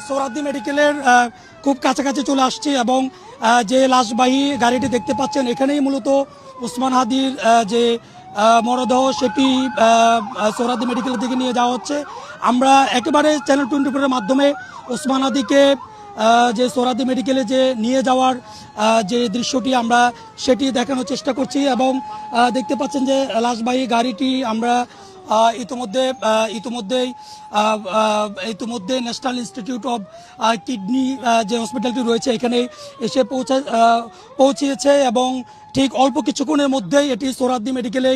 সোহরাওয়ার্দী মেডিকেলের খুব কাছাকাছি চলে আসছি এবং যে লাশবাহী গাড়িটি দেখতে পাচ্ছেন এখানেই মূলত ওসমান হাদির যে মরদেহ সেটি সোহরাওয়ার্দী মেডিকেলের দিকে নিয়ে যাওয়া হচ্ছে। আমরা একেবারে চ্যানেল 24-এর মাধ্যমে ওসমান হাদিকে যে সোহরাওয়ার্দী মেডিকেলে যে নিয়ে যাওয়ার যে দৃশ্যটি আমরা সেটি দেখানোর চেষ্টা করছি এবং দেখতে পাচ্ছেন যে লাশবাহী গাড়িটি আমরা ইতিমধ্যে ন্যাশনাল ইনস্টিটিউট অফ কিডনি যে হসপিটালটি রয়েছে এখানে এসে পৌঁছিয়েছে এবং ঠিক অল্প কিছুক্ষণের মধ্যেই এটি সোহরাওয়ার্দী মেডিকেলে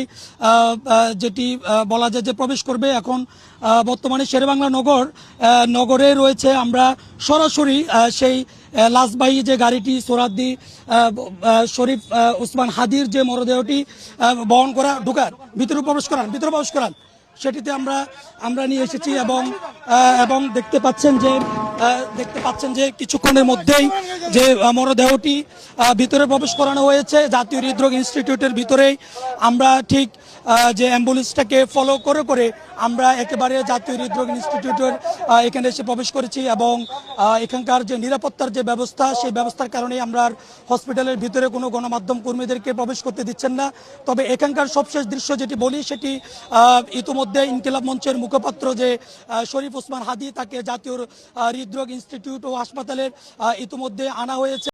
যেটি বলা যায় যে প্রবেশ করবে। এখন বর্তমানে শেরেবাংলা নগরে রয়েছে। আমরা সরাসরি সেই লাশবাহী যে গাড়িটি সোহরাওয়ার্দী শরীফ ওসমান হাদির যে মরদেহটি বহন করা ভিতরে প্রবেশ করান সেটিতে আমরা নিয়ে এসেছি এবং দেখতে পাচ্ছেন যে কিছুক্ষণের মধ্যেই যে মরদেহটি ভিতরে প্রবেশ করানো হয়েছে জাতীয় হৃদরোগ ইনস্টিটিউটের ভিতরেই। আমরা ঠিক যে অ্যাম্বুলেন্সটাকে ফলো করে আমরা একেবারে জাতীয় হৃদরোগ ইনস্টিটিউটের এখানে এসে প্রবেশ করেছি এবং এখানকার যে নিরাপত্তার যে ব্যবস্থা সেই ব্যবস্থার কারণে আমরা হসপিটালের ভিতরে কোনো গণমাধ্যম কর্মীদেরকে প্রবেশ করতে দিচ্ছেন না। তবে এখানকার সবশেষ দৃশ্য যেটি বলি সেটি ইতিমধ্যে ইনকিলাব মঞ্চের মুখপাত্র যে শরীফ ওসমান হাদি তাকে জাতীয় হৃদরোগ ইনস্টিটিউট ও হাসপাতালের ইতিমধ্যে আনা হয়েছে।